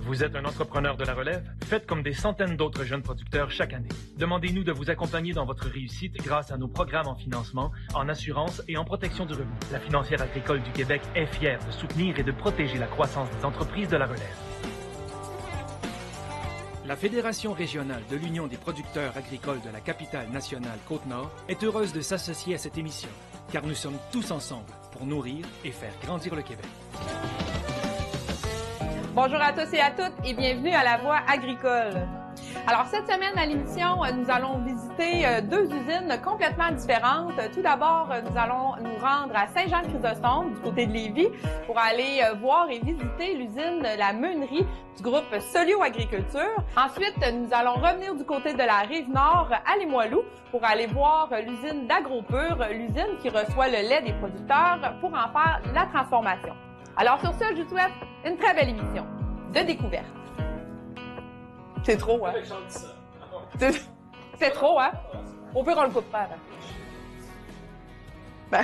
Vous êtes un entrepreneur de la relève? Faites comme des centaines d'autres jeunes producteurs chaque année. Demandez-nous de vous accompagner dans votre réussite grâce à nos programmes en financement, en assurance et en protection du revenu. La Financière agricole du Québec est fière de soutenir et de protéger la croissance des entreprises de la relève. La Fédération régionale de l'Union des producteurs agricoles de la capitale nationale Côte-Nord est heureuse de s'associer à cette émission, car nous sommes tous ensemble pour nourrir et faire grandir le Québec. Bonjour à tous et à toutes et bienvenue à La Voix agricole. Alors cette semaine à l'émission, nous allons visiter deux usines complètement différentes. Tout d'abord, nous allons nous rendre à Saint-Jean-Chrysostome, du côté de Lévis, pour aller voir et visiter l'usine La Meunerie du groupe Solio Agriculture. Ensuite, nous allons revenir du côté de la Rive-Nord à Limoilou pour aller voir l'usine d'AgroPur, l'usine qui reçoit le lait des producteurs pour en faire la transformation. Alors sur ce, je vous souhaite une très belle émission de découverte. C'est trop, hein? C'est trop, hein? Au pire, on le coupe pas, hein? Ben,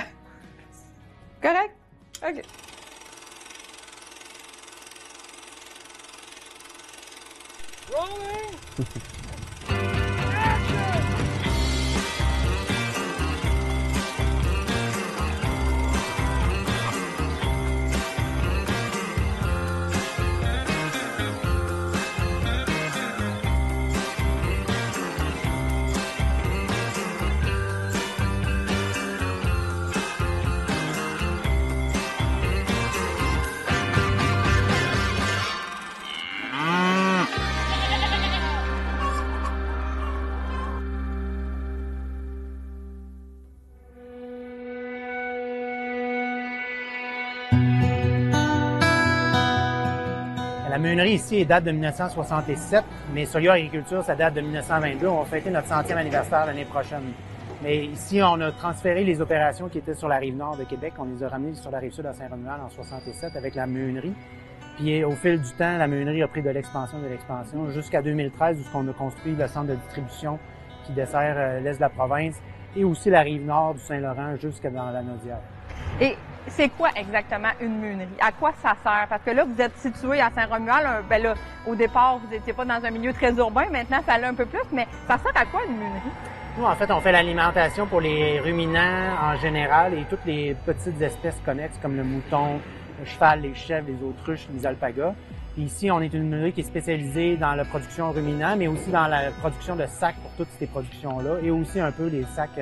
correct? OK. Rolling! La meunerie ici date de 1967, mais Solio Agriculture, ça date de 1922. On va fêter notre 100e anniversaire l'année prochaine. Mais ici, on a transféré les opérations qui étaient sur la rive nord de Québec. On les a ramenées sur la rive sud à Saint-Romuald en 67 avec la meunerie. Puis au fil du temps, la meunerie a pris de l'expansion jusqu'à 2013 où on a construit le centre de distribution qui dessert l'est de la province et aussi la rive nord du Saint-Laurent jusqu'à dans la Naudière. Et c'est quoi exactement une meunerie? À quoi ça sert? Parce que là, vous êtes situé à Saint-Romuald. Ben là, au départ, vous n'étiez pas dans un milieu très urbain. Maintenant, ça l'est un peu plus. Mais ça sert à quoi une meunerie? Nous, en fait, on fait l'alimentation pour les ruminants en général et toutes les petites espèces connexes comme le mouton, le cheval, les chèvres, les autruches, les alpagas. Puis ici, on est une meunerie qui est spécialisée dans la production ruminant, mais aussi dans la production de sacs pour toutes ces productions-là et aussi un peu les sacs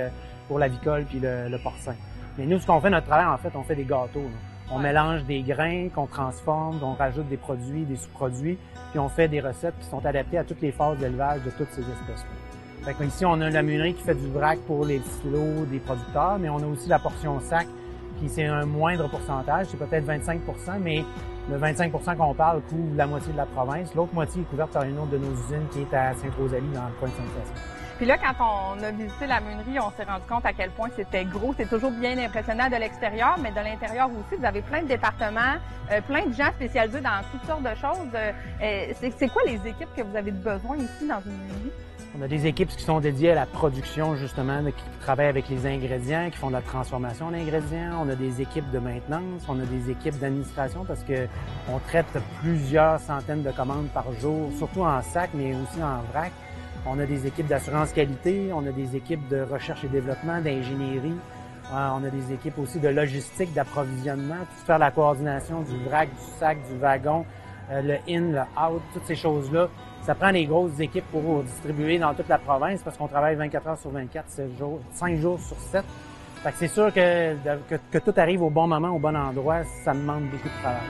pour l'avicole puis le porcin. Mais nous, ce qu'on fait, notre travail, en fait, on fait des gâteaux. Là. On mélange des grains qu'on transforme, on rajoute des produits, des sous-produits, puis on fait des recettes qui sont adaptées à toutes les phases d'élevage de toutes ces espèces-là. Fait qu'ici, on a la meunerie qui fait du vrac pour les silos des producteurs, mais on a aussi la portion sac, qui c'est un moindre pourcentage, c'est peut-être 25 %, mais le 25 % qu'on parle couvre la moitié de la province. L'autre moitié est couverte par une autre de nos usines qui est à Sainte-Rosalie, dans le coin de Sainte-Cassandre. Puis là, quand on a visité la meunerie, on s'est rendu compte à quel point c'était gros. C'est toujours bien impressionnant de l'extérieur, mais de l'intérieur aussi, vous avez plein de départements, plein de gens spécialisés dans toutes sortes de choses. C'est quoi les équipes que vous avez besoin ici dans une meunerie? On a des équipes qui sont dédiées à la production, justement, qui travaillent avec les ingrédients, qui font de la transformation d'ingrédients. On a des équipes de maintenance, on a des équipes d'administration parce que on traite plusieurs centaines de commandes par jour, surtout en sac, mais aussi en vrac. On a des équipes d'assurance qualité, on a des équipes de recherche et développement, d'ingénierie. On a des équipes aussi de logistique, d'approvisionnement, tout faire la coordination du vrac, du sac, du wagon, le in, le out, toutes ces choses-là. Ça prend des grosses équipes pour distribuer dans toute la province parce qu'on travaille 24 heures sur 24, 5 jours sur 7. Fait que c'est sûr que tout arrive au bon moment, au bon endroit, ça demande beaucoup de travail.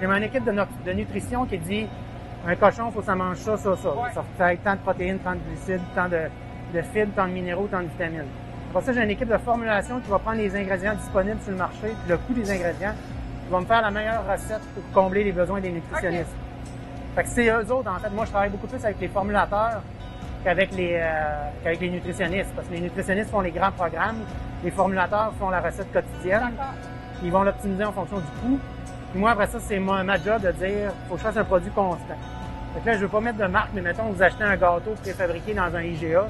J'ai une équipe de nutrition qui dit un cochon, il faut que ça mange ça, ça, ça. Ouais. Ça fait tant de protéines, tant de glucides, tant de fibres, tant de minéraux, tant de vitamines. Pour ça, j'ai une équipe de formulation qui va prendre les ingrédients disponibles sur le marché, puis le coût des ingrédients, qui va me faire la meilleure recette pour combler les besoins des nutritionnistes. Okay. Fait que c'est eux autres, en fait. Moi, je travaille beaucoup plus avec les formulateurs qu'avec les nutritionnistes. Parce que les nutritionnistes font les grands programmes, les formulateurs font la recette quotidienne. Ils vont l'optimiser en fonction du coût. Puis moi, après ça, c'est ma job de dire, faut que je fasse un produit constant. Fait que là, je veux pas mettre de marque, mais mettons, vous achetez un gâteau préfabriqué dans un IGA.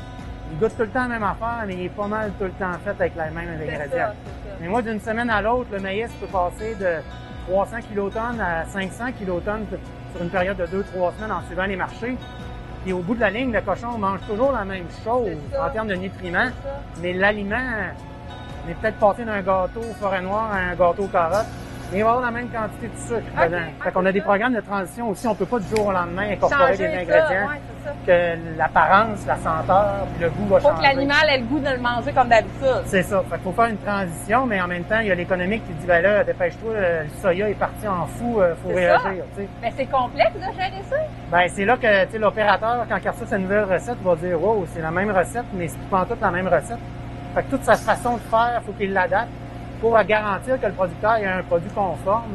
Il goûte tout le temps la même affaire, mais il est pas mal tout le temps fait avec les mêmes ingrédients. Mais moi, d'une semaine à l'autre, le maïs peut passer de 300 kilotonnes à 500 kilotonnes sur une période de 2-3 semaines en suivant les marchés. Et au bout de la ligne, le cochon mange toujours la même chose en termes de nutriments, mais l'aliment est peut-être passé d'un gâteau forêt noire à un gâteau carotte, mais il va avoir la même quantité de sucre dedans. Fait qu'on a des programmes de transition aussi, on peut pas du jour au lendemain incorporer des ingrédients que l'apparence, la senteur, puis le goût va changer. Faut que l'animal ait le goût de le manger comme d'habitude. C'est ça. Fait qu'il faut faire une transition, mais en même temps, il y a l'économique qui dit, ben là, dépêche-toi, le soya est parti en fou, faut réagir, tu sais. Mais c'est complexe de gérer ça. Ben, c'est là que, tu sais, l'opérateur, quand il reçoit sa nouvelle recette, va dire, wow, c'est la même recette, mais c'est pas en toute la même recette. Fait que toute sa façon de faire, faut qu'il l'adapte pour garantir que le producteur ait un produit conforme.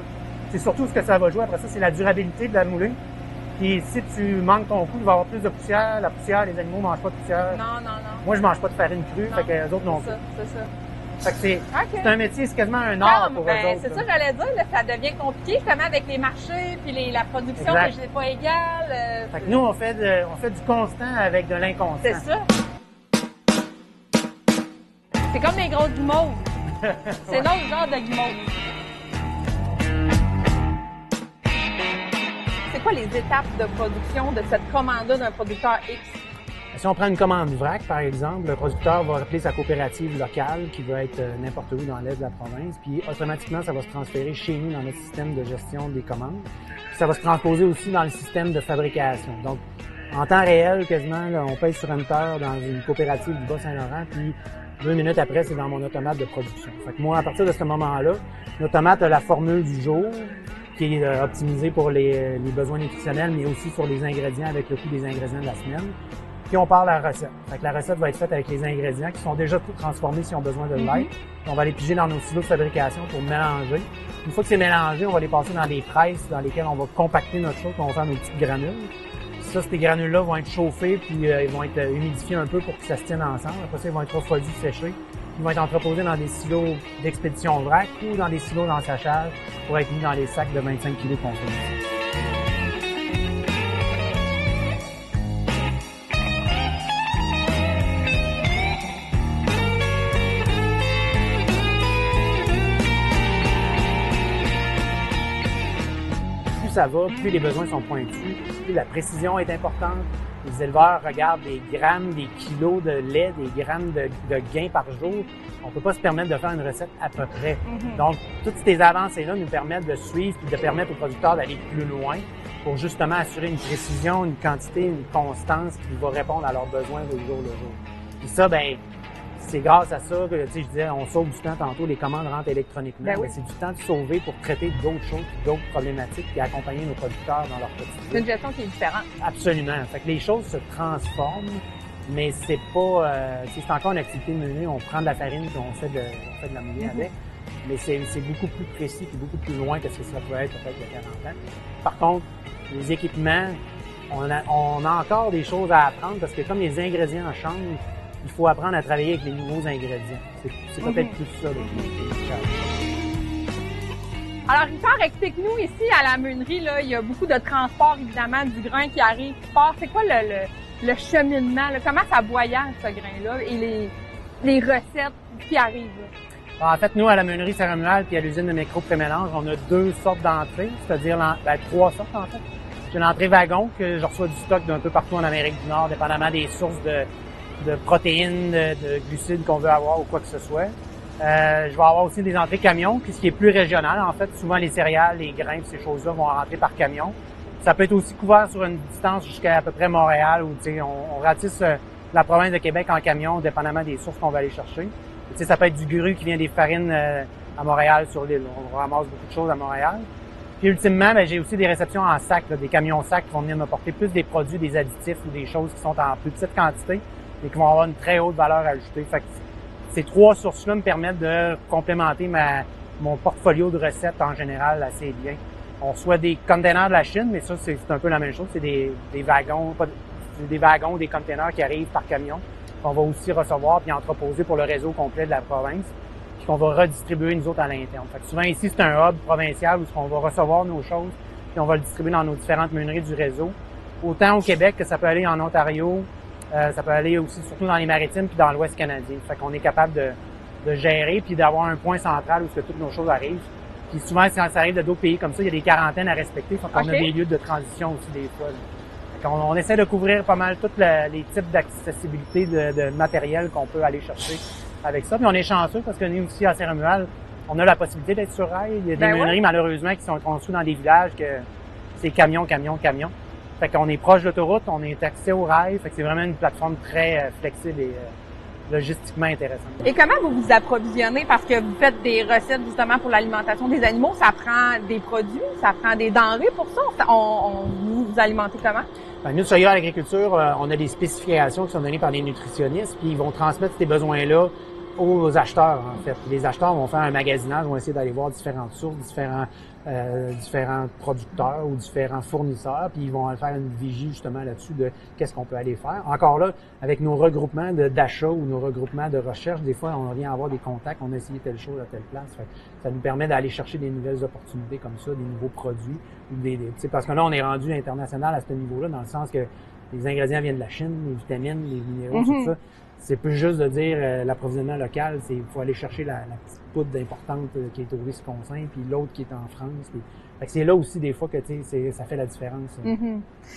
C'est surtout ce que ça va jouer après ça, c'est la durabilité de la moulée. Puis si tu manques ton coup, il va y avoir plus de poussière. La poussière, les animaux mangent pas de poussière. Non. Moi, je mange pas de farine crue, fait que les autres non plus. C'est ça. Fait que c'est un métier, c'est quasiment un art pour eux autres. C'est ça que j'allais dire, là, ça devient compliqué, justement, avec les marchés, puis la production que je n'ai pas égale. Fait que nous, on fait du constant avec de l'inconstant. C'est ça. C'est comme des grosses guimauves. C'est notre genre de guimauve. C'est quoi les étapes de production de cette commande-là d'un producteur X? Si on prend une commande vrac, par exemple, le producteur va appeler sa coopérative locale, qui va être n'importe où dans l'est de la province, puis automatiquement, ça va se transférer chez nous dans notre système de gestion des commandes. Puis ça va se transposer aussi dans le système de fabrication. Donc, en temps réel, quasiment, là, on paye sur Enter dans une coopérative du Bas-Saint-Laurent, puis 2 minutes après, c'est dans mon automate de production. Fait que moi, à partir de ce moment-là, l'automate a la formule du jour, qui est optimisée pour les besoins nutritionnels, mais aussi sur les ingrédients avec le coût des ingrédients de la semaine. Puis on part la recette. Fait que la recette va être faite avec les ingrédients qui sont déjà transformés si on a besoin de l'être. On va les piger dans nos silos de fabrication pour mélanger. Une fois que c'est mélangé, on va les passer dans des presses dans lesquelles on va compacter notre chose, puis on va faire nos petites granules. Ça, ces granules-là vont être chauffées, puis ils vont être humidifiés un peu pour que ça se tienne ensemble. Après ça, ils vont être refroidis, séchés. Ils vont être entreposés dans des silos d'expédition vrac ou dans des silos d'ensachage pour être mis dans les sacs de 25 kg qu'on fait. Ça va, plus les besoins sont pointus, plus la précision est importante. Les éleveurs regardent des grammes, des kilos de lait, des grammes de gains par jour. On peut pas se permettre de faire une recette à peu près. Donc, toutes ces avancées-là nous permettent de suivre et de permettre aux producteurs d'aller plus loin pour justement assurer une précision, une quantité, une constance qui va répondre à leurs besoins au jour le jour. Et ça, ben, c'est grâce à ça que, tu sais, je disais, on sauve du temps tantôt, les commandes rentrent électroniquement. Ben oui. C'est du temps de sauver pour traiter d'autres choses, d'autres problématiques et accompagner nos producteurs dans leur quotidien. C'est une gestion qui est différente. Absolument. Fait que les choses se transforment, mais c'est pas, c'est encore une activité menée. On prend de la farine et on fait de la moulée avec. Mais c'est beaucoup plus précis et beaucoup plus loin que ce que ça peut être peut-être il y a 40 ans. Par contre, les équipements, on a encore des choses à apprendre parce que comme les ingrédients changent, il faut apprendre à travailler avec les nouveaux ingrédients. C'est peut-être plus ça. Alors, Richard, explique-nous ici à la meunerie, là, il y a beaucoup de transport, évidemment, du grain qui arrive, qui part. C'est quoi le cheminement? Là? Comment ça voyage, ce grain-là, et les recettes qui arrivent? En fait, nous, à la meunerie Saint-Romuald puis à l'usine de micro-prémélange, on a 2 sortes d'entrées, c'est-à-dire 3 sortes, en fait. J'ai l'entrée wagon, que je reçois du stock d'un peu partout en Amérique du Nord, dépendamment des sources de protéines, de glucides qu'on veut avoir ou quoi que ce soit. Je vais avoir aussi des entrées camions, puis ce qui est plus régional, en fait, souvent les céréales, les grains, ces choses-là vont rentrer par camion. Ça peut être aussi couvert sur une distance jusqu'à à peu près Montréal, où on ratisse la province de Québec en camion, dépendamment des sources qu'on va aller chercher. Ça peut être du gru qui vient des farines à Montréal sur l'île. On ramasse beaucoup de choses à Montréal. Puis ultimement, j'ai aussi des réceptions en sac, des camions sacs qui vont venir me porter plus des produits, des additifs ou des choses qui sont en plus petite quantité et qui vont avoir une très haute valeur ajoutée. Fait que ces 3 sources-là me permettent de complémenter mon portfolio de recettes en général assez bien. On reçoit des containers de la Chine, mais ça, c'est un peu la même chose. C'est des wagons, des containers qui arrivent par camion, qu'on va aussi recevoir puis entreposer pour le réseau complet de la province, puis qu'on va redistribuer nous autres à l'interne. Fait que souvent ici, c'est un hub provincial où on va recevoir nos choses, puis on va le distribuer dans nos différentes meuneries du réseau. Autant au Québec que ça peut aller en Ontario, ça peut aller aussi surtout dans les maritimes puis dans l'Ouest canadien. Fait qu'on est capable de gérer puis d'avoir un point central où toutes nos choses arrivent, Puis souvent, quand ça arrive de d'autres pays comme ça, il y a des quarantaines à respecter. Donc, on a des lieux de transition aussi des fois. On essaie de couvrir pas mal tous les types d'accessibilité de matériel qu'on peut aller chercher avec ça. Puis on est chanceux parce que nous aussi, à Saint-Romuald, on a la possibilité d'être sur rail. Il y a des meuneries, malheureusement, qui sont construites dans des villages que c'est camion. Fait qu'on est proche de l'autoroute, on est accès au rail. Fait que c'est vraiment une plateforme très flexible et logistiquement intéressante. Et comment vous vous approvisionnez? Parce que vous faites des recettes justement pour l'alimentation des animaux. Ça prend des produits, ça prend des denrées pour ça. Vous vous alimentez comment? Ben, nous, sur Ailleurs Agriculture, on a des spécifications qui sont données par les nutritionnistes, puis ils vont transmettre ces besoins-là aux acheteurs, en fait. Les acheteurs vont faire un magasinage, vont essayer d'aller voir différentes sources, différents producteurs ou différents fournisseurs, puis ils vont faire une vigie justement là-dessus de qu'est-ce qu'on peut aller faire. Encore là, avec nos regroupements d'achat ou nos regroupements de recherche, des fois, on vient avoir des contacts, on a essayé telle chose à telle place. Fait, ça nous permet d'aller chercher des nouvelles opportunités comme ça, des nouveaux produits. Parce que là, on est rendu international à ce niveau-là, dans le sens que les ingrédients viennent de la Chine, les vitamines, les minéraux, tout ça. C'est plus juste de dire l'approvisionnement local, il faut aller chercher la petite poudre importante qui est au Wisconsin, puis l'autre qui est en France. Fait que c'est là aussi des fois que ça fait la différence.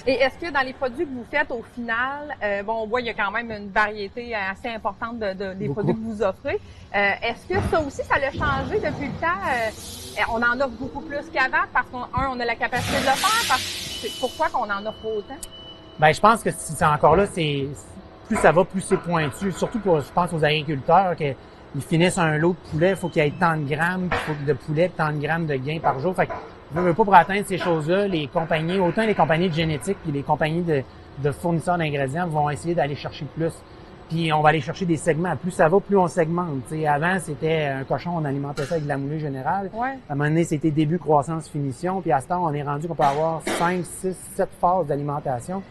Et est-ce que dans les produits que vous faites au final, on voit il y a quand même une variété assez importante des produits que vous offrez. Est-ce que ça aussi, ça l'a changé depuis le temps? On en offre beaucoup plus qu'avant parce on a la capacité de le faire. Pourquoi qu'on en offre autant? Ben, je pense que c'est encore là, plus ça va, plus c'est pointu. Surtout je pense aux agriculteurs qu'ils finissent un lot de poulet, il faut qu'il y ait tant de grammes de poulet, tant de grammes de gains par jour. Fait que, veut pas pour atteindre ces choses-là, les compagnies, autant les compagnies de génétique puis les compagnies de fournisseurs d'ingrédients vont essayer d'aller chercher plus. Puis on va aller chercher des segments. Plus ça va, plus on segmente. T'sais, avant, c'était un cochon, on alimentait ça avec de la moulée générale. Ouais. À un moment donné, c'était début, croissance, finition. Puis à ce temps, on est rendu qu'on peut avoir 5, 6, 7 phases d'alimentation.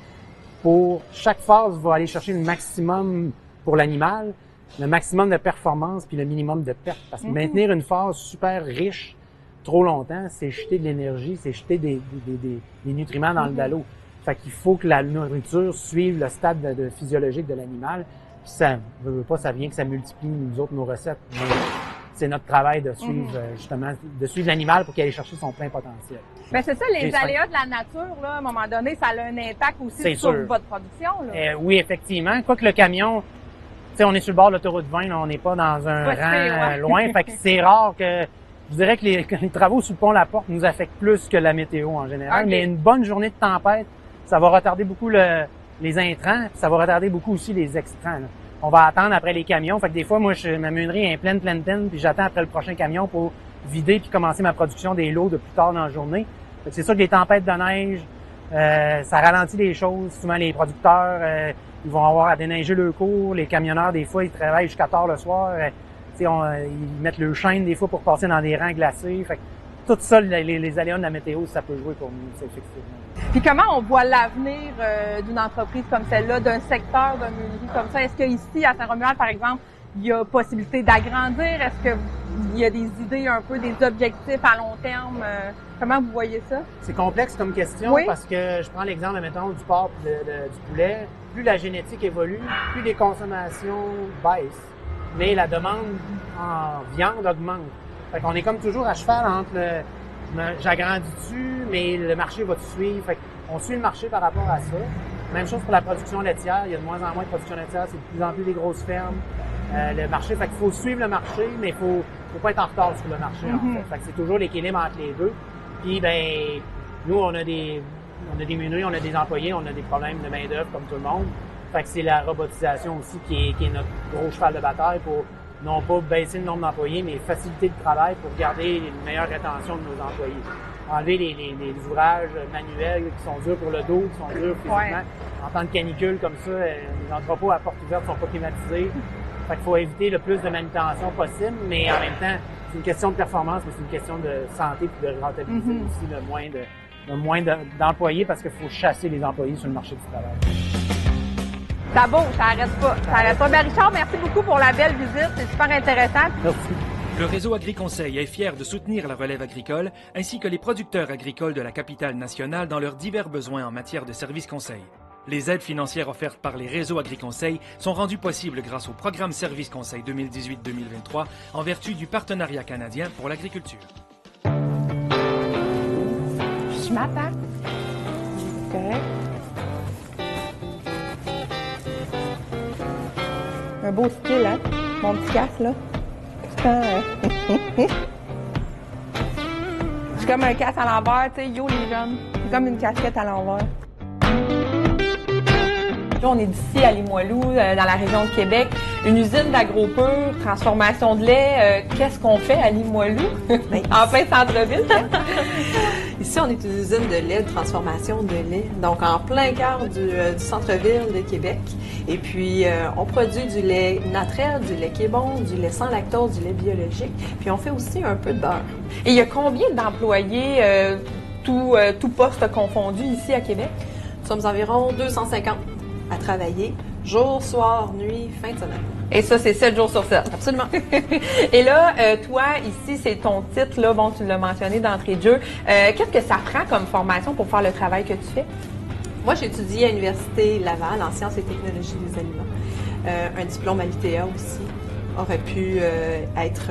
Pour chaque phase, va aller chercher le maximum pour l'animal, le maximum de performance puis le minimum de perte. Parce que maintenir une phase super riche trop longtemps, c'est jeter de l'énergie, c'est jeter des nutriments dans le dallo. Fait qu'il faut que la nourriture suive le stade physiologique de l'animal. Puis ça veut pas, ça vient que ça multiplie nous autres nos recettes. Mais c'est notre travail de suivre justement, de suivre l'animal pour qu'il aille chercher son plein potentiel. Ben c'est ça, les aléas de la nature, là, à un moment donné, ça a un impact aussi sur votre production. Là. Oui, effectivement. Quoique le camion, tu sais, on est sur le bord de l'autoroute 20, là, on n'est pas dans un rang loin. Fait que c'est rare que, je dirais que les travaux sous le pont La Porte nous affectent plus que la météo en général. Okay. Mais une bonne journée de tempête, ça va retarder beaucoup les intrants, puis ça va retarder beaucoup aussi les extrants. Là. On va attendre après les camions. Fait que des fois, moi, ma meunerie est pleine, puis j'attends après le prochain camion pour vider puis commencer ma production des lots de plus tard dans la journée. C'est sûr que les tempêtes de neige, ça ralentit les choses. Souvent, les producteurs, ils vont avoir à déneiger le cours. Les camionneurs, des fois, ils travaillent jusqu'à tard le soir. Ils mettent le chaîne des fois pour passer dans des rangs glacés. Fait que tout ça, les aléas de la météo, ça peut jouer pour nous, c'est effectivement. Puis comment on voit l'avenir d'une entreprise comme celle-là, d'un secteur de meunerie comme ça? Est-ce qu'ici, à Saint-Romuald, par exemple, il y a possibilité d'agrandir? Est-ce qu'il y a des idées un peu, des objectifs à long terme? Comment vous voyez ça? C'est complexe comme question parce que je prends l'exemple, mettons, du porc du poulet. Plus la génétique évolue, plus les consommations baissent. Mais la demande en viande augmente. Fait qu'on est comme toujours à cheval entre j'agrandis-tu, mais le marché va te suivre. Fait qu'on suit le marché par rapport à ça. Même chose pour la production laitière. Il y a de moins en moins de production laitière. C'est de plus en plus des grosses fermes. Le marché, fait qu'il faut suivre le marché, mais il faut pas être en retard sur le marché, en fait. Fait que c'est toujours l'équilibre entre les deux. Puis, ben, nous, on a des meuneries, on a des employés, on a des problèmes de main-d'œuvre comme tout le monde. Fait que c'est la robotisation aussi qui est notre gros cheval de bataille pour non pas baisser le nombre d'employés, mais faciliter le travail pour garder une meilleure rétention de nos employés. Enlever les ouvrages manuels qui sont durs pour le dos, qui sont durs physiquement. En temps de canicule comme ça, les entrepôts à porte ouverte sont pas climatisés. Fait qu'il faut éviter le plus de manutention possible, mais en même temps, c'est une question de performance, mais c'est une question de santé et de rentabilité aussi, le moins d'employés parce qu'il faut chasser les employés sur le marché du travail. Ça beau, ça arrête pas. Ça arrête pas. Ben Richard, merci beaucoup pour la belle visite. C'est super intéressant. Merci. Le réseau Agri-Conseil est fier de soutenir la relève agricole ainsi que les producteurs agricoles de la capitale nationale dans leurs divers besoins en matière de services conseils. Les aides financières offertes par les réseaux Agri-Conseil sont rendues possibles grâce au programme Service Conseil 2018-2023 en vertu du Partenariat canadien pour l'agriculture. smart, hein? Correct. Un beau style, hein? Mon petit casque, là. C'est comme un casque à l'envers, tu sais, yo les jeunes. C'est comme une casquette à l'envers. Là, on est d'ici à Limoilou, dans la région de Québec. Une usine d'agro-pur, transformation de lait. Qu'est-ce qu'on fait à Limoilou? En plein centre-ville. Ici, on est une usine de lait, de transformation de lait, donc en plein cœur du centre-ville de Québec. Et puis, on produit du lait naturel, du lait qui est bon, du lait sans lactose, du lait biologique. Puis, on fait aussi un peu de beurre. Et il y a combien d'employés, tout poste confondu, ici à Québec? Nous sommes environ 250 à travailler, jour, soir, nuit, fin de semaine. Et ça, c'est 7 jours sur 7. Absolument. Et là, toi, ici, c'est ton titre, là, bon, tu l'as mentionné d'entrée de jeu. Qu'est-ce que ça prend comme formation pour faire le travail que tu fais? Moi, j'ai étudié à l'Université Laval en sciences et technologies des aliments. Un diplôme à l'UTA aussi aurait pu être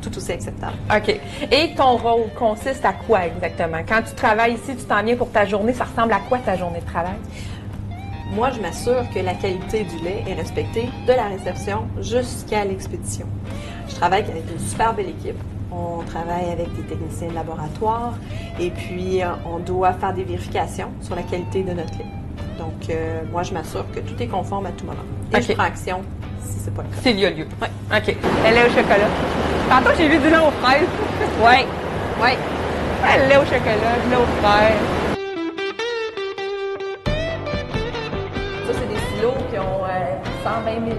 tout aussi acceptable. OK. Et ton rôle consiste à quoi exactement? Quand tu travailles ici, tu t'en viens pour ta journée, ça ressemble à quoi ta journée de travail? Moi, je m'assure que la qualité du lait est respectée de la réception jusqu'à l'expédition. Je travaille avec une super belle équipe. On travaille avec des techniciens de laboratoire et puis on doit faire des vérifications sur la qualité de notre lait. Donc, moi, je m'assure que tout est conforme à tout moment. Et je prends action si c'est pas le cas. S'il y a lieu. Oui. OK. Le lait au chocolat. Tantôt, j'ai vu du lait aux fraises. Oui. Oui. Le lait au chocolat, du lait aux fraises. Ça, c'est des silos qui ont 120 ml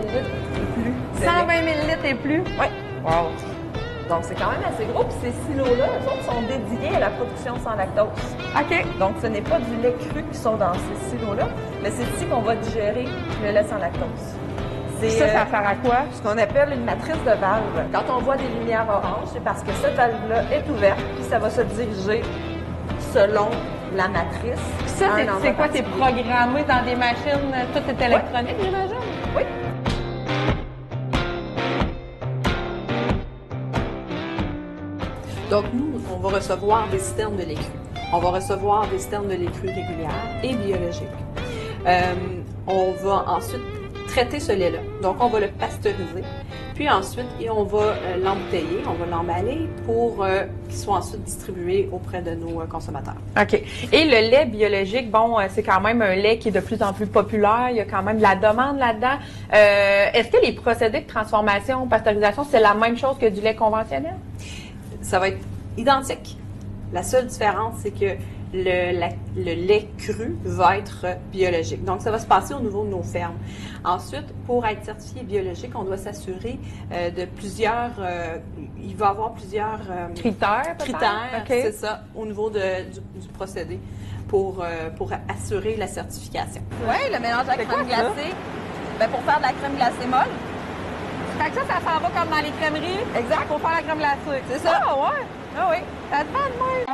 et plus. 120 ml et plus? Oui. Wow. Donc, c'est quand même assez gros. Puis ces silos-là, eux autres, sont dédiés à la production sans lactose. OK. Donc, ce n'est pas du lait cru qui sont dans ces silos-là, mais c'est ici qu'on va digérer le lait sans lactose. Ça sert à quoi? Ce qu'on appelle une matrice de valve. Quand on voit des lumières oranges, c'est parce que cette valve-là est ouverte, puis ça va se diriger selon la matrice. Ça, c'est quoi? C'est programmé dans des machines, tout est électronique, j'imagine? Oui. Donc, nous, on va recevoir des citernes de lait cru. On va recevoir des citernes de lait cru régulières et biologiques. On va ensuite traiter ce lait-là. Donc, on va le pasteuriser. Puis ensuite, on va l'embouteiller, on va l'emballer pour qu'il soit ensuite distribué auprès de nos consommateurs. OK. Et le lait biologique, bon, c'est quand même un lait qui est de plus en plus populaire. Il y a quand même de la demande là-dedans. Est-ce que les procédés de transformation, pasteurisation, c'est la même chose que du lait conventionnel? Ça va être identique. La seule différence, c'est que le lait cru va être biologique. Donc, ça va se passer au niveau de nos fermes. Ensuite, pour être certifié biologique, on doit s'assurer de plusieurs... il va y avoir plusieurs... Critères, okay. C'est ça, au niveau du procédé pour assurer la certification. Oui, le mélange à la crème glacée. Ben, pour faire de la crème glacée molle. Fait que ça s'en va comme dans les crèmeries. Exact. Pour faire la crème glacée. C'est ça. Ah ouais? Ah oui. Ça te fait de même.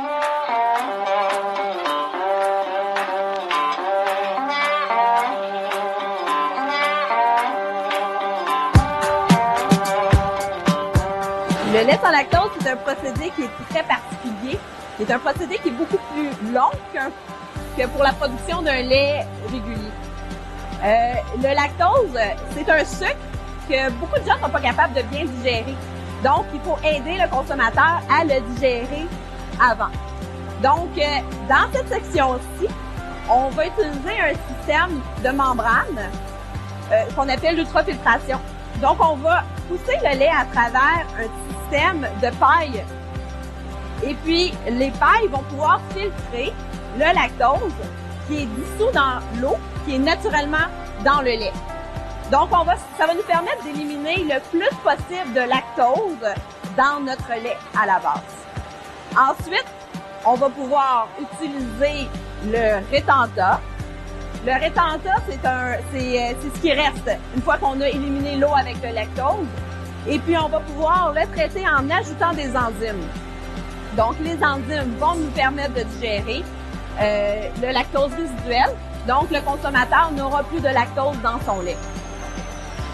Le lait sans lactose, c'est un procédé qui est très particulier. C'est un procédé qui est beaucoup plus long que pour la production d'un lait régulier. Le lactose, c'est un sucre que beaucoup de gens ne sont pas capables de bien digérer. Donc, il faut aider le consommateur à le digérer avant. Donc, dans cette section-ci, on va utiliser un système de membrane qu'on appelle l'ultrafiltration. Donc, on va pousser le lait à travers un système de paille. Et puis, les pailles vont pouvoir filtrer le lactose qui est dissous dans l'eau, qui est naturellement dans le lait. Donc, ça va nous permettre d'éliminer le plus possible de lactose dans notre lait à la base. Ensuite, on va pouvoir utiliser le rétentat. Le rétentat, c'est ce qui reste une fois qu'on a éliminé l'eau avec le lactose. Et puis, on va pouvoir le traiter en ajoutant des enzymes. Donc, les enzymes vont nous permettre de digérer le lactose résiduel. Donc, le consommateur n'aura plus de lactose dans son lait.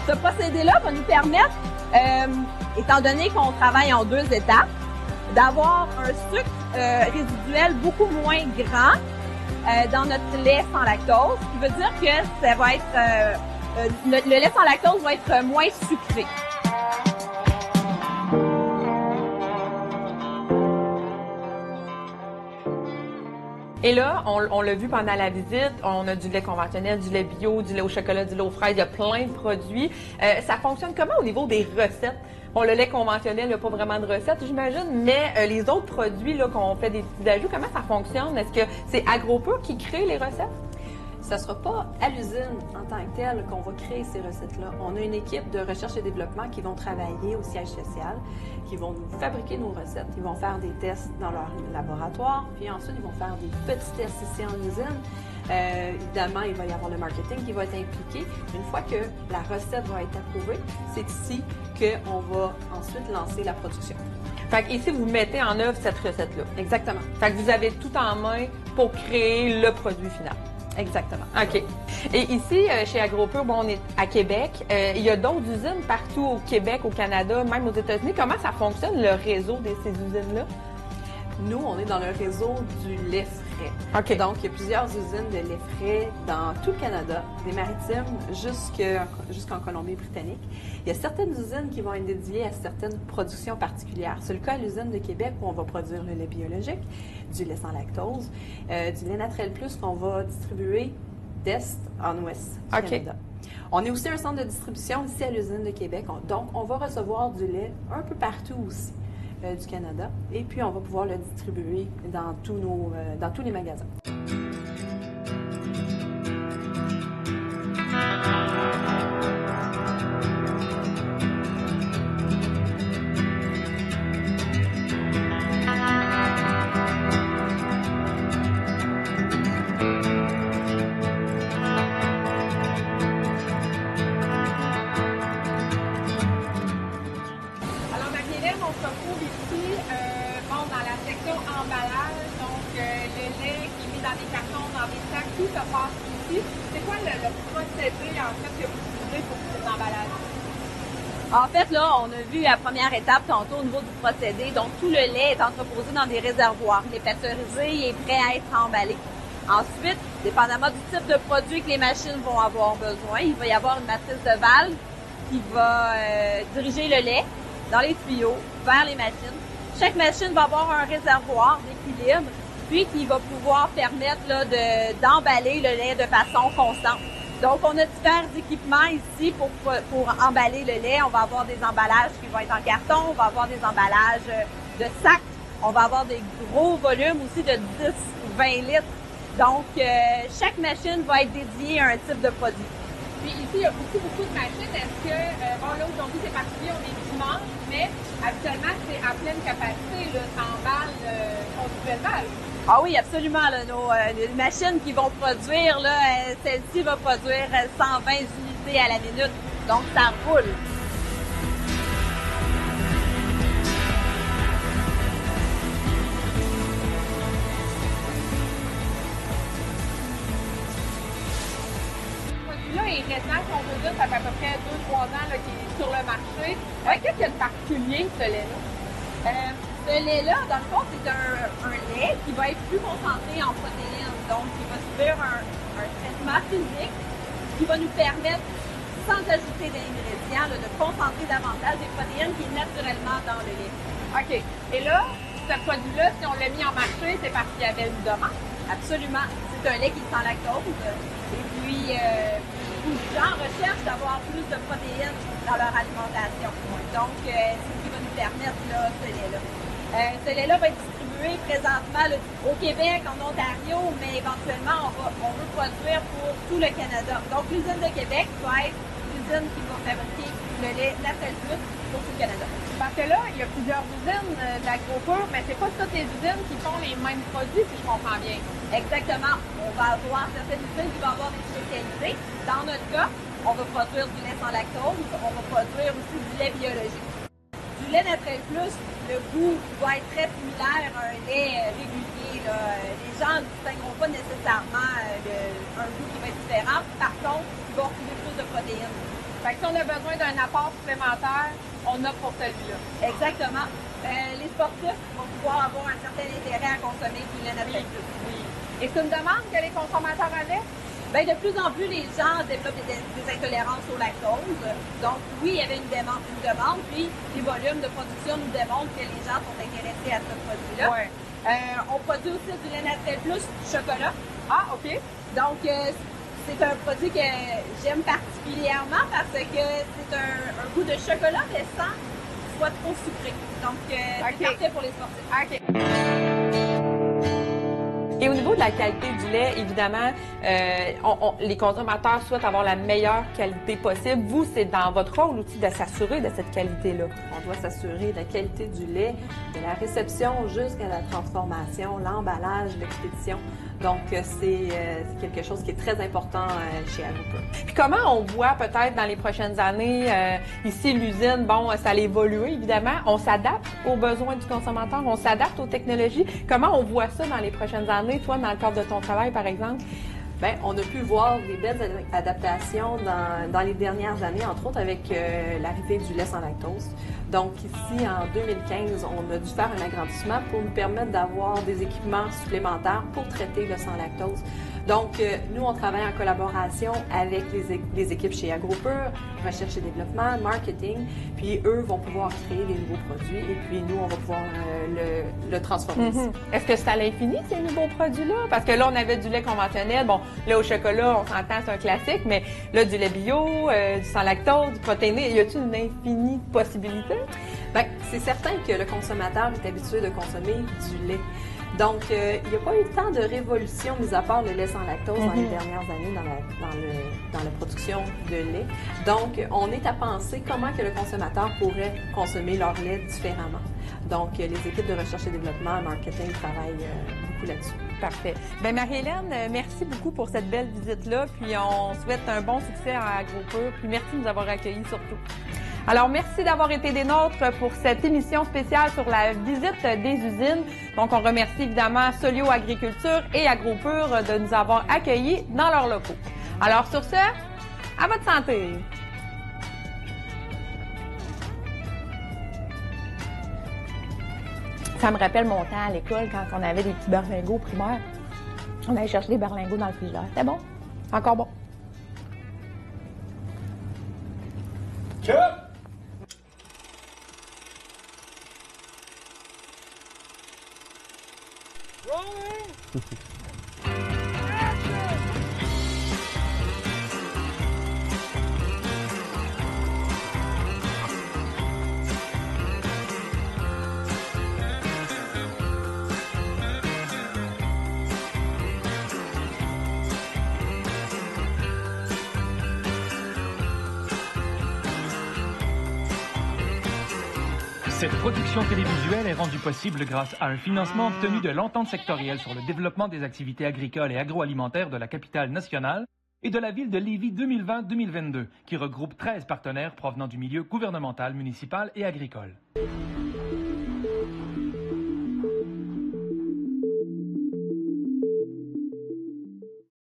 Ce procédé-là va nous permettre, étant donné qu'on travaille en 2 étapes, d'avoir un sucre résiduel beaucoup moins grand dans notre lait sans lactose, ce qui veut dire que ça va être le lait sans lactose va être moins sucré. Et là, on l'a vu pendant la visite, on a du lait conventionnel, du lait bio, du lait au chocolat, du lait aux fraises, il y a plein de produits. Ça fonctionne comment au niveau des recettes? Bon, le lait conventionnel, il n'y a pas vraiment de recettes, j'imagine, mais les autres produits là qu'on fait des petits ajouts, comment ça fonctionne? Est-ce que c'est AgroPur qui crée les recettes? Ça ne sera pas à l'usine en tant que telle qu'on va créer ces recettes-là. On a une équipe de recherche et développement qui vont travailler au siège social, qui vont nous fabriquer nos recettes, ils vont faire des tests dans leur laboratoire, puis ensuite ils vont faire des petits tests ici en usine. Évidemment, il va y avoir le marketing qui va être impliqué. Une fois que la recette va être approuvée, c'est ici qu'on va ensuite lancer la production. Fait que ici, vous mettez en œuvre cette recette-là. Exactement. Fait que vous avez tout en main pour créer le produit final. Exactement. OK. Et ici, chez AgroPur, bon, on est à Québec. Il y a d'autres usines partout au Québec, au Canada, même aux États-Unis. Comment ça fonctionne, le réseau de ces usines-là? Nous, on est dans le réseau du lait frais. OK. Donc, il y a plusieurs usines de lait frais dans tout le Canada, des maritimes jusqu'en Colombie-Britannique. Il y a certaines usines qui vont être dédiées à certaines productions particulières. C'est le cas à l'usine de Québec où on va produire le lait biologique, du lait sans lactose, du lait naturel plus qu'on va distribuer d'Est en Ouest du Canada. On est aussi un centre de distribution ici à l'usine de Québec. Donc, on va recevoir du lait un peu partout aussi du Canada. Et puis, on va pouvoir le distribuer dans tous les magasins. En fait, là, on a vu la première étape tantôt au niveau du procédé. Donc, tout le lait est entreposé dans des réservoirs. Il est pasteurisé, il est prêt à être emballé. Ensuite, dépendamment du type de produit que les machines vont avoir besoin, il va y avoir une matrice de valve qui va diriger le lait dans les tuyaux vers les machines. Chaque machine va avoir un réservoir d'équilibre, puis qui va pouvoir permettre là, d'emballer le lait de façon constante. Donc, on a différents équipements ici pour emballer le lait. On va avoir des emballages qui vont être en carton, on va avoir des emballages de sacs, on va avoir des gros volumes aussi de 10 ou 20 litres. Donc, chaque machine va être dédiée à un type de produit. Puis ici, il y a beaucoup de machines. Est-ce que, bon là, aujourd'hui, c'est particulier, on est dimanche, mais habituellement, c'est à pleine capacité, là, ça emballe continuellement. Ah oui, absolument. Là, les machines qui vont produire, là, celle-ci va produire 120 unités à la minute. Donc, ça roule. Celui-là est récent, si on veut dire, ça fait à peu près 2-3 ans là, qu'il est sur le marché. Qu'est-ce qu'il y a de particulier, ce lait-là? Ce lait-là, dans le fond, c'est un lait qui va être plus concentré en protéines. Donc, il va subir un traitement physique qui va nous permettre, sans ajouter d'ingrédients, de concentrer davantage des protéines qui est naturellement dans le lait. OK. Et là, ce produit-là, si on l'a mis en marché, c'est parce qu'il y avait une demande? Absolument. C'est un lait qui est sans lactose. Et puis, beaucoup de gens recherchent d'avoir plus de protéines dans leur alimentation. Donc, c'est ce qui va nous permettre là, ce lait-là. Ce lait-là va être distribué présentement là, au Québec, en Ontario, mais éventuellement, on veut produire pour tout le Canada. Donc, l'usine de Québec va être l'usine qui va fabriquer le lait naturel plus pour tout le Canada. Parce que là, il y a plusieurs usines d'AgroPur, mais c'est pas toutes les usines qui font les mêmes produits, si je comprends bien. Exactement. On va avoir certaines usines qui vont avoir des spécialités. Dans notre cas, on va produire du lait sans lactose, on va produire aussi du lait biologique. Du lait naturel plus, le goût va être très similaire à un lait régulier. Là. Les gens ne distingueront pas nécessairement un goût qui va être différent. Par contre, ils vont retrouver plus de protéines. Fait que si on a besoin d'un apport supplémentaire, on a pour celui-là. Exactement. Les sportifs vont pouvoir avoir un certain intérêt à consommer du lait naturel plus. Oui. Et c'est une demande que les consommateurs avaient? Bien, de plus en plus, les gens développent des intolérances au lactose. Donc, oui, il y avait une demande, puis les volumes de production nous démontrent que les gens sont intéressés à ce produit-là. Ouais. On produit aussi du lait naturel plus chocolat. Ah, OK. Donc, c'est un produit que j'aime particulièrement parce que c'est un goût de chocolat, mais sans soit trop sucré. Donc, c'est parfait pour les sportifs. OK. Et au niveau de la qualité du lait, évidemment, les consommateurs souhaitent avoir la meilleure qualité possible. Vous, c'est dans votre rôle aussi de s'assurer de cette qualité-là. On doit s'assurer de la qualité du lait, de la réception jusqu'à la transformation, l'emballage, l'expédition. Donc, c'est quelque chose qui est très important chez Agricole. Puis comment on voit peut-être dans les prochaines années, ici l'usine, bon, ça allait évoluer évidemment, on s'adapte aux besoins du consommateur, on s'adapte aux technologies. Comment on voit ça dans les prochaines années, toi, dans le cadre de ton travail par exemple? Bien, on a pu voir des belles adaptations dans les dernières années, entre autres avec l'arrivée du lait sans lactose. Donc ici, en 2015, on a dû faire un agrandissement pour nous permettre d'avoir des équipements supplémentaires pour traiter le sans lactose. Donc, nous, on travaille en collaboration avec les équipes chez AgroPur, recherche et développement, marketing, puis eux vont pouvoir créer des nouveaux produits et puis nous, on va pouvoir le transformer ici. Est-ce que c'est à l'infini, ces nouveaux produits-là? Parce que là, on avait du lait conventionnel. Bon, lait au chocolat, on s'entend, c'est un classique, mais là, du lait bio, du sans lactose, du protéiné, y a-t-il une infinie possibilité? Bien, c'est certain que le consommateur est habitué de consommer du lait. Donc, il n'y a pas eu tant de révolution, mis à part le lait sans lactose dans les dernières années dans la production de lait. Donc, on est à penser comment que le consommateur pourrait consommer leur lait différemment. Donc, les équipes de recherche et développement, marketing travaillent beaucoup là-dessus. Parfait. Bien, Marie-Hélène, merci beaucoup pour cette belle visite-là. Puis, on souhaite un bon succès à AgroPur. Puis, merci de nous avoir accueillis surtout. Alors, merci d'avoir été des nôtres pour cette émission spéciale sur la visite des usines. Donc, on remercie évidemment Solio Agriculture et AgroPur de nous avoir accueillis dans leurs locaux. Alors, sur ce, à votre santé! Ça me rappelle mon temps à l'école quand on avait des petits berlingots primaires. On allait chercher des berlingots dans le frigidaire. C'était bon? Encore bon. Cette production télévisuelle est rendue possible grâce à un financement obtenu de l'entente sectorielle sur le développement des activités agricoles et agroalimentaires de la capitale nationale et de la ville de Lévis 2020-2022, qui regroupe 13 partenaires provenant du milieu gouvernemental, municipal et agricole.